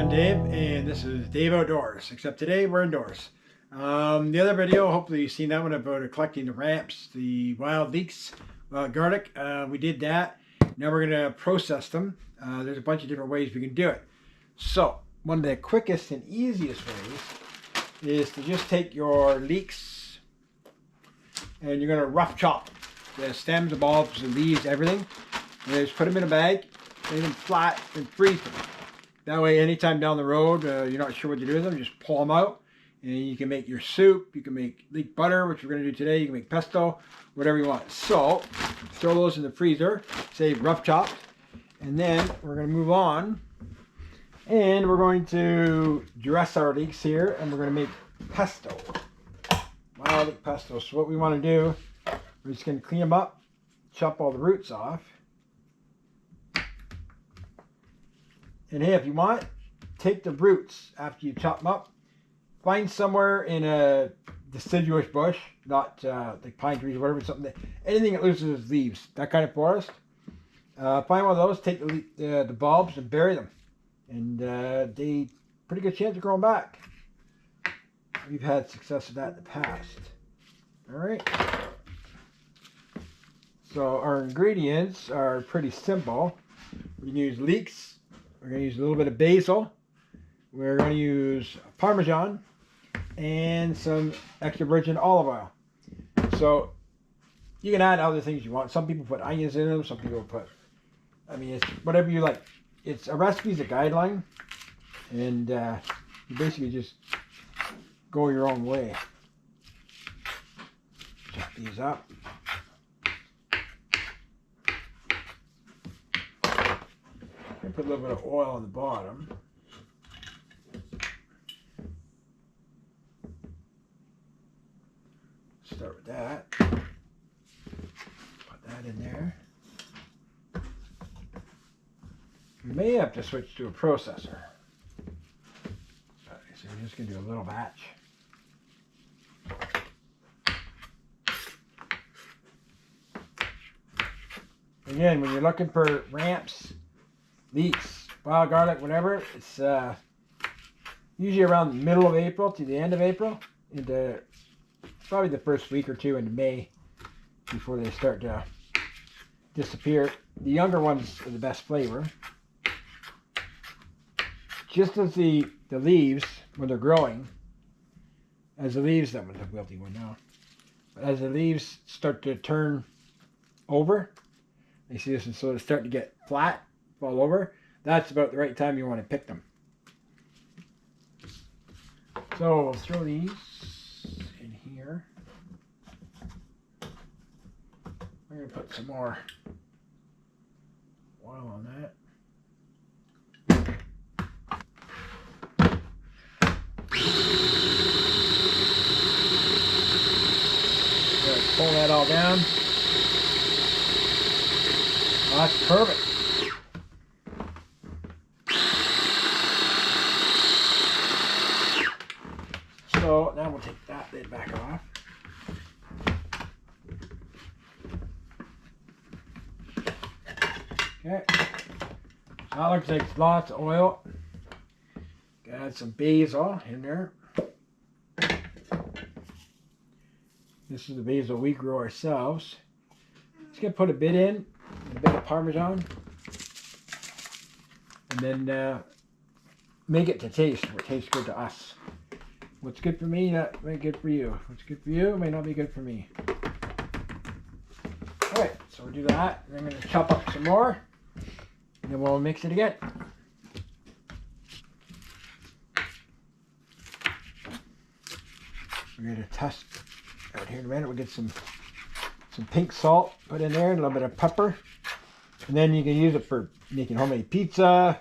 I'm Dave, and this is Dave Outdoors, except today we're indoors. The other video, hopefully you've seen that one about collecting the ramps, the wild leeks, garlic. We did that. Now we're going to process them. There's a bunch of different ways we can do it. So, one of the quickest and easiest ways is to just take your leeks and you're going to rough chop the stems, the bulbs, the leaves, everything. And just put them in a bag, lay them flat, and freeze them. That way, anytime down the road, you're not sure what to do with them, just pull them out. And you can make your soup, you can make leek butter, which we're going to do today, you can make pesto, whatever you want. So, throw those in the freezer, say rough chopped. And then we're going to move on. And we're going to dress our leeks here, and we're going to make pesto. Wild leek pesto. So what we want to do, we're just going to clean them up, chop all the roots off. And hey, if you want, take the roots after you chop them up. Find somewhere in a deciduous bush, not like pine trees or whatever, something that, anything that loses leaves, that kind of forest. Find one of those, take the bulbs and bury them. And they pretty good chance of growing back. We've had success with that in the past. All right. So our ingredients are pretty simple. We can use leeks. We're going to use a little bit of basil. We're going to use Parmesan and some extra virgin olive oil. So you can add other things you want. Some people put onions in them. Some people put, I mean, it's whatever you like. It's a recipe's a guideline, and you basically just go your own way. Chop these up. Put a little bit of oil on the bottom. Start with that. Put that in there. You may have to switch to a processor. So we're just going to do a little batch. Again, when you're looking for ramps, leeks, wild garlic, whatever, it's usually around the middle of April to the end of April, into probably the first week or two into May before they start to disappear. The younger ones are the best flavor. Just as the leaves, when they're growing, as the leaves, that one's a wilty one now, but as the leaves start to turn over, you see this, and so they start to get flat, fall over, that's about the right time you want to pick them. So we'll throw these in here. I'm going to put some more oil on that. Pull that all down. Oh, that's perfect. So now we'll take that lid back off. Okay. That looks like lots of oil. Add some basil in there. This is the basil we grow ourselves. Just gonna put a bit in, a bit of Parmesan, and then make it to taste. What tastes good to us. What's good for me, not may be good for you. What's good for you may not be good for me. Alright, so we'll do that. And I'm going to chop up some more. And then we'll mix it again. We're going to test out here in a minute. We'll get some pink salt put in there, and a little bit of pepper. And then you can use it for making homemade pizza,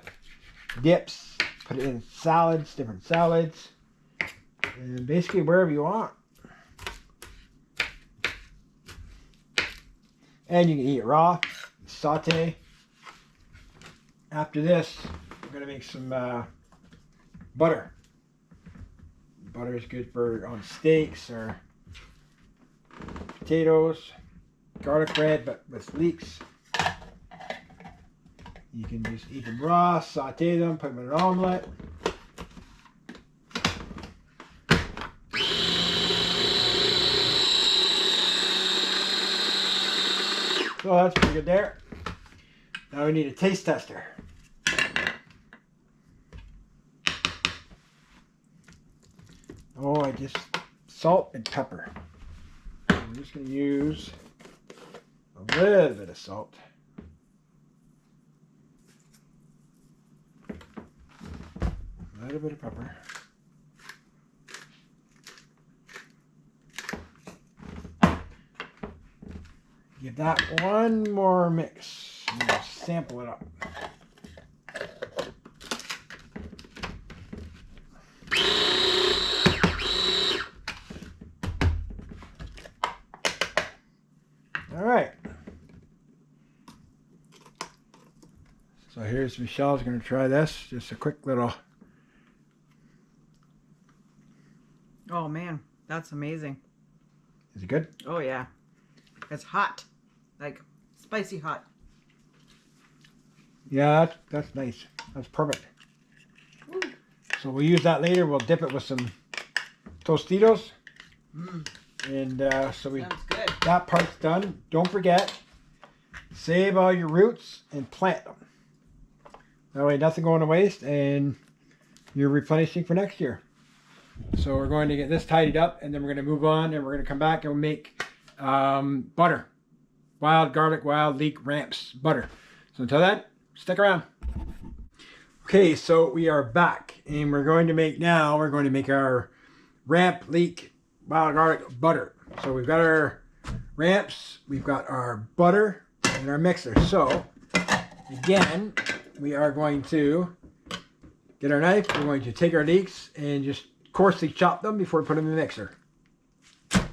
dips, put it in salads, different salads. And basically wherever you want. And you can eat it raw, saute. After this, we're going to make some butter. Butter is good for on steaks or potatoes, garlic bread, but with leeks. You can just eat them raw, saute them, put them in an omelet. So that's pretty good there. Now we need a taste tester. Oh, I just salt and pepper. I'm just going to use a little bit of salt. A little bit of pepper. Give that one more mix. And we'll sample it up. All right. So here's Michelle's going to try this. Just a quick little. Oh man, that's amazing. Is it good? Oh yeah. It's hot. Like spicy hot. Yeah, that's nice. That's perfect. Ooh. So we'll use that later. We'll dip it with some Tostitos. And so that part's done. Don't forget, save all your roots and plant them. That way nothing going to waste and you're replenishing for next year. So we're going to get this tidied up and then we're going to move on and we're going to come back and we'll make butter. Wild garlic, wild leek ramps butter. So until then, stick around. Okay, so we are back and we're going to make our ramp leek wild garlic butter. So we've got our ramps, we've got our butter and our mixer. So again, we are going to get our knife, we're going to take our leeks and just coarsely chop them before we put them in the mixer.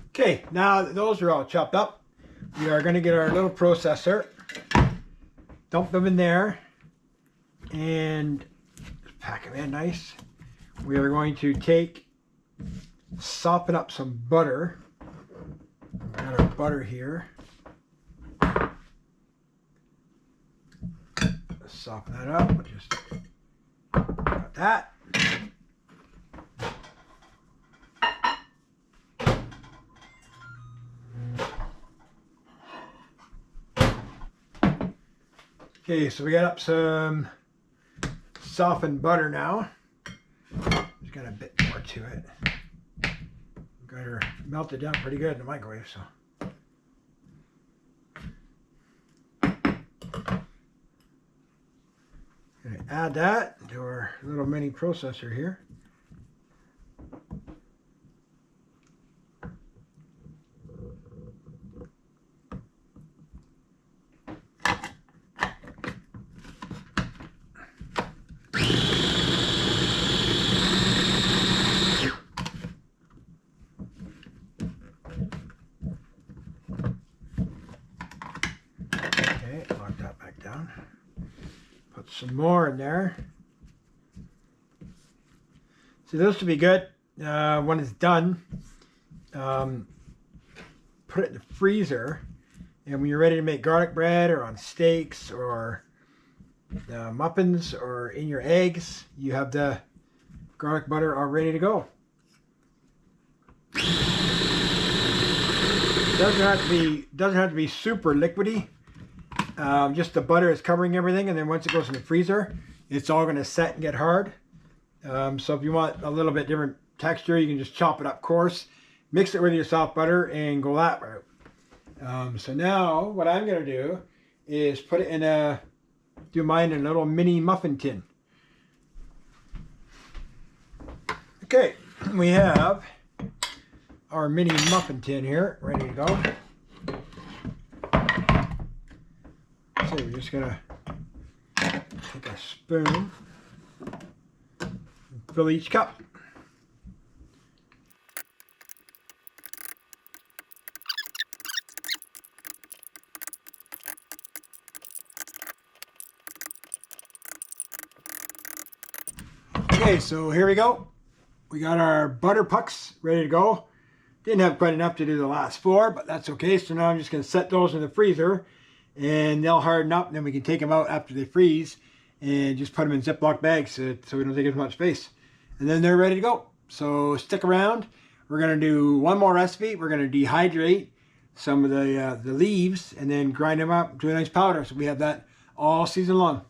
Okay, now that those are all chopped up, we are going to get our little processor, dump them in there, and pack them in nice. We are going to soften up some butter. We've got our butter here. Let's soften that up. We'll just got that. Okay, so we got up some softened butter now. There's got a bit more to it. Got her melted down pretty good in the microwave, so. Gonna add that to our little mini processor here. Some more in there. So this will be good when it's done. Put it in the freezer, and when you're ready to make garlic bread or on steaks or muffins or in your eggs, you have the garlic butter all ready to go. Doesn't have to be super liquidy. Just the butter is covering everything, and then once it goes in the freezer, it's all going to set and get hard. So if you want a little bit different texture, you can just chop it up coarse, mix it with your soft butter, and go that route. So now what I'm going to do is put it in do mine in a little mini muffin tin. Okay, we have our mini muffin tin here, ready to go. So we're just gonna take a spoon and fill each cup. Okay, so here we go. We got our butter pucks ready to go. Didn't have quite enough to do the last 4, but that's okay. So now I'm just gonna set those in the freezer. and they'll harden up, and then we can take them out after they freeze and just put them in Ziploc bags so we don't take as much space. And then they're ready to go. So stick around. We're going to do one more recipe. We're going to dehydrate some of the leaves and then grind them up to a nice powder. So we have that all season long.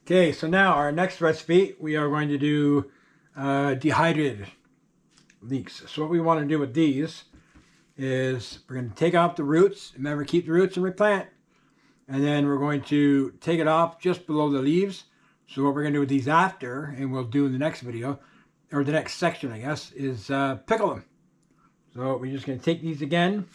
Okay, so now our next recipe, we are going to do dehydrated leeks. So what we want to do with these is we're going to take off the roots. Remember, keep the roots and replant. And then we're going to take it off just below the leaves. So what we're going to do with these after, and we'll do in the next video, or the next section, I guess, is pickle them. So we're just going to take these again.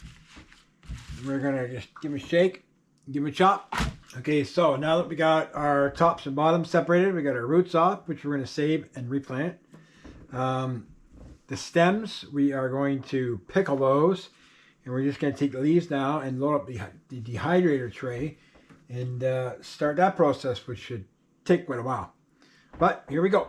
We're going to just give them a shake, give them a chop. Okay, so now that we got our tops and bottoms separated, we got our roots off, which we're going to save and replant. The stems, we are going to pickle those. And we're just going to take the leaves now and load up the dehydrator tray and start that process, which should take quite a while. But here we go.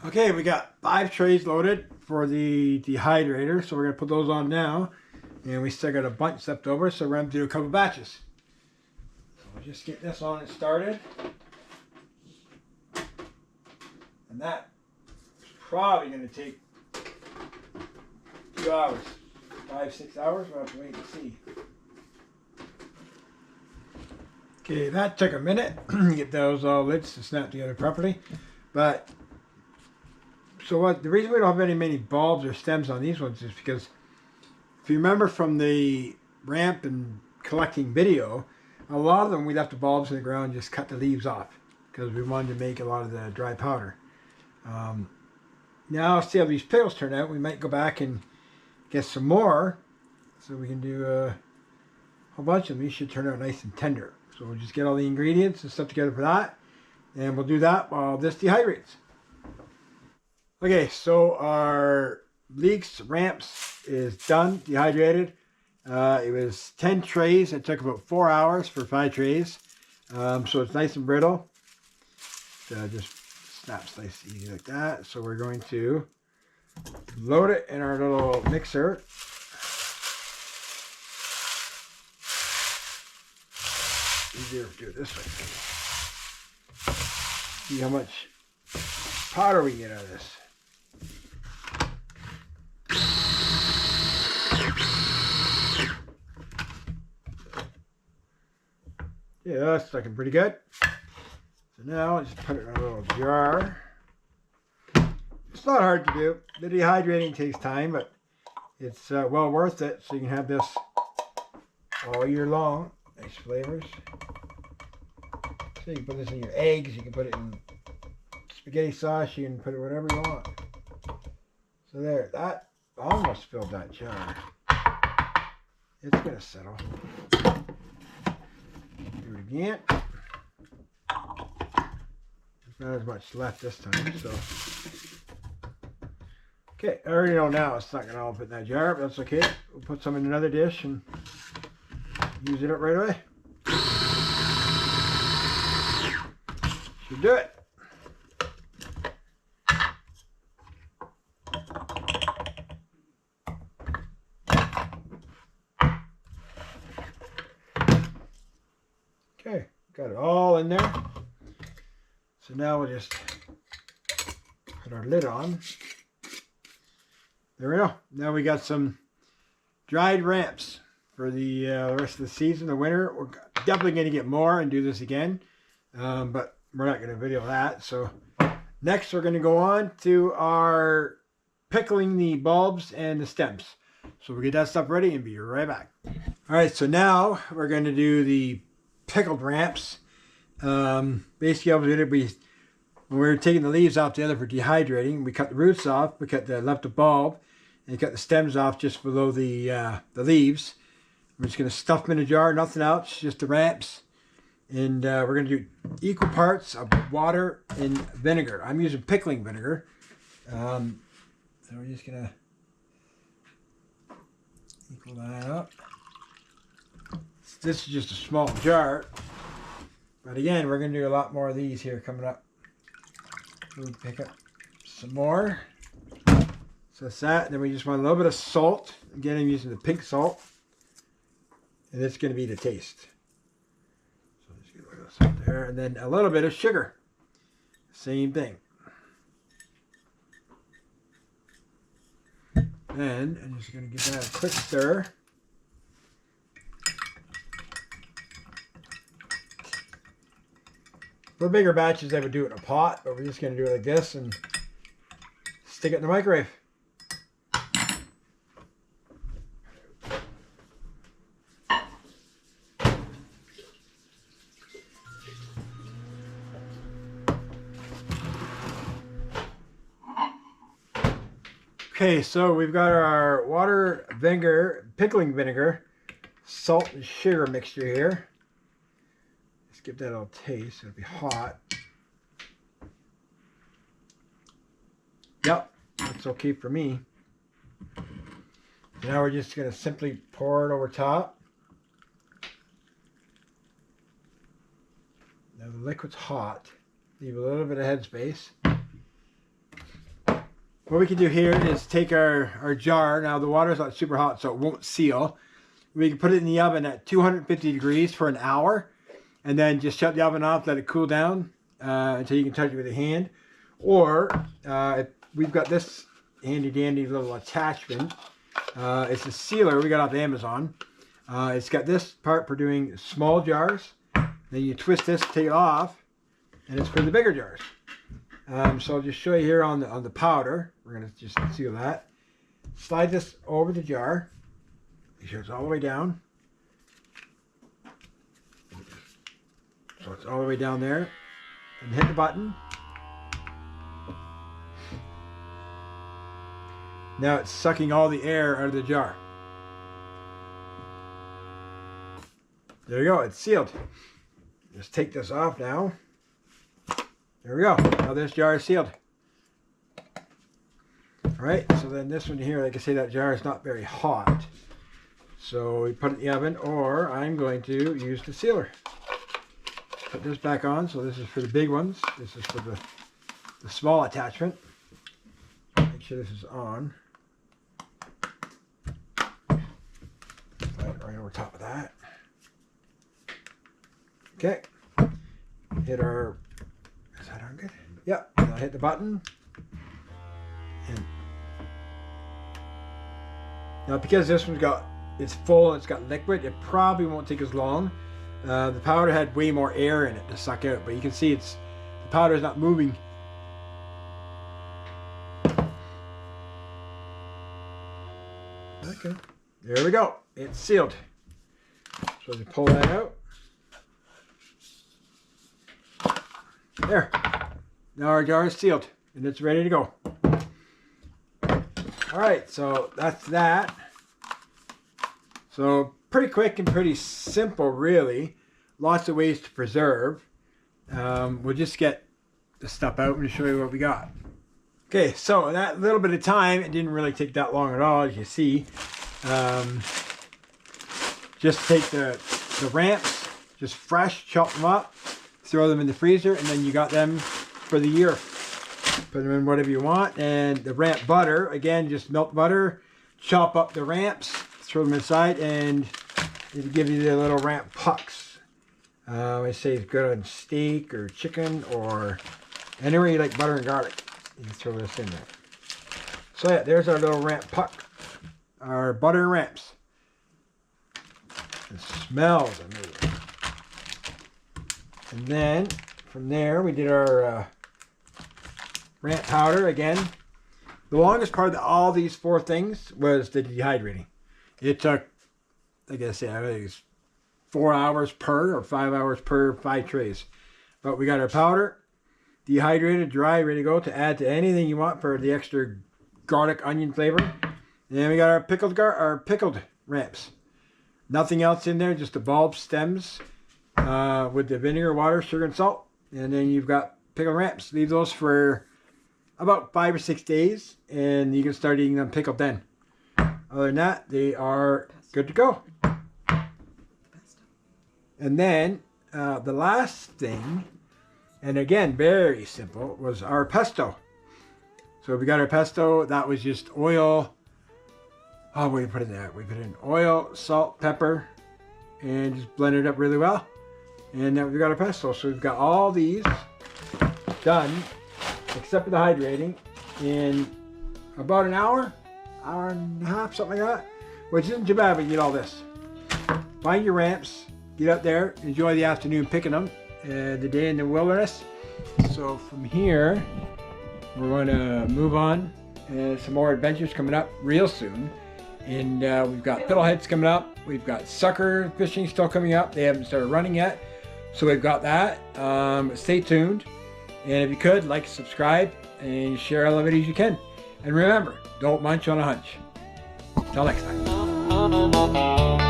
Okay, we got 5 trays loaded for the dehydrator, so we're going to put those on now. And we still got a bunch left over, so we're going to do a couple batches. So we'll just get this on and started. And that is probably going to take 2 hours, 5-6 hours. We'll have to wait and see. Okay, that took a minute to get those all lids to snap together properly. But so the reason we don't have many bulbs or stems on these ones is because if you remember from the ramp and collecting video, a lot of them we left the bulbs in the ground and just cut the leaves off because we wanted to make a lot of the dry powder. Now see how these pickles turn out. We might go back and get some more so we can do a whole bunch of them. These should turn out nice and tender. So we'll just get all the ingredients and stuff together for that, and we'll do that while this dehydrates. Okay, so our Leeks ramps is done, dehydrated. It was 10 trays. It took about 4 hours for 5 trays. So it's nice and brittle. Just snaps nice and easy like that. So we're going to load it in our little mixer. Easier to do it this way. See how much powder we get out of this. Yeah, that's looking pretty good. So now I'll just put it in a little jar. It's not hard to do. The dehydrating takes time, but it's well worth it. So you can have this all year long. Nice flavors. So you can put this in your eggs. You can put it in spaghetti sauce. You can put it whatever you want. So there, that almost filled that jar. It's gonna settle. Do it again. There's not as much left this time, so. Okay, I already know now it's not gonna all fit in that jar, but that's okay. We'll put some in another dish and use it up right away. Should do it. Okay, got it all in there. So now we'll just put our lid on. There we go. Now we got some dried ramps for the rest of the season, the winter. We're definitely going to get more and do this again, but we're not going to video that. So next we're going to go on to our pickling the bulbs and the stems. So we'll get that stuff ready and be right back. All right, so now we're going to do the pickled ramps. Basically, what we did, when we were taking the leaves off together for dehydrating, we cut the roots off, we left the bulb, and cut the stems off just below the leaves. We're just going to stuff them in a jar, nothing else, just the ramps. And we're going to do equal parts of water and vinegar. I'm using pickling vinegar. So we're just going to Equal that up. This is just a small jar. But again, we're going to do a lot more of these here coming up. We'll pick up some more. So that's that. Then we just want a little bit of salt. Again, I'm using the pink salt. And it's going to be the taste. So just get a little salt there. And then a little bit of sugar. Same thing. Then I'm just going to give that a quick stir. For bigger batches, I would do it in a pot, but we're just going to do it like this and stick it in the microwave. Okay, so we've got our water, vinegar, pickling vinegar, salt and sugar mixture here. Let's give that a little taste. It'll be hot. Yep, that's okay for me. Now we're just going to simply pour it over top. Now the liquid's hot. Leave a little bit of headspace. What we can do here is take our jar. Now the water's not super hot, so it won't seal. We can put it in the oven at 250 degrees for an hour, and then just shut the oven off, let it cool down until you can touch it with a hand. Or we've got this handy dandy little attachment. It's a sealer we got off Amazon. It's got this part for doing small jars. Then you twist this, take it off, and it's for the bigger jars. So I'll just show you here on the powder. We're going to just seal that. Slide this over the jar. Make sure it's all the way down. So it's all the way down there. And hit the button. Now it's sucking all the air out of the jar. There you go, it's sealed. Just take this off now. There we go. Now this jar is sealed. Alright, so then this one here, like I say, that jar is not very hot. So we put it in the oven, or I'm going to use the sealer. Put this back on. So this is for the big ones. This is for the small attachment. Make sure this is on. Right over top of that. Okay. Hit our... Is that on good? Yep. I'll hit the button. And now because this one's it's full and it's got liquid, it probably won't take as long. The powder had way more air in it to suck out, but you can see the powder is not moving. Okay. There we go. It's sealed. So you pull that out. There. Now our jar is sealed and it's ready to go. Alright, so that's that. So pretty quick and pretty simple, really. Lots of ways to preserve. We'll just get the stuff out and show you what we got. Okay, so in that little bit of time, it didn't really take that long at all, as you see. Just take the ramps, just fresh, chop them up, throw them in the freezer, and then you got them for the year. Put them in whatever you want. And the ramp butter, again, just melt butter, chop up the ramps, throw them inside, and it'll give you the little ramp pucks. I say it's good on steak or chicken or anywhere you like butter and garlic. You can throw this in there. So yeah, there's our little ramp puck. Our butter and ramps. It smells amazing. And then from there we did our ramp powder again. The longest part of all these four things was the dehydrating. It took, like I said, I think it was 4 hours per or 5 hours per 5 trays. But we got our powder, dehydrated, dry, ready to go to add to anything you want for the extra garlic onion flavor. And then we got our pickled ramps. Nothing else in there, just the bulb stems with the vinegar, water, sugar, and salt. And then you've got pickled ramps. Leave those for about 5 or 6 days, and you can start eating them pickled then. Other than that, they are good to go. Pesto. And then the last thing, and again, very simple, was our pesto. So we got our pesto. That was just oil. Oh, what do you put in there? We put in oil, salt, pepper, and just blend it up really well. And then we got our pesto. So we've got all these done, except for the hydrating, in about an hour and a half, something like that. Which isn't too bad when you get all this. Find your ramps, get out there, enjoy the afternoon picking them, the day in the wilderness. So from here, we're going to move on. Some more adventures coming up real soon. And we've got fiddleheads coming up. We've got sucker fishing still coming up. They haven't started running yet. So we've got that. Stay tuned. And if you could, like, subscribe, and share all the videos you can. And remember, don't munch on a hunch. Till next time.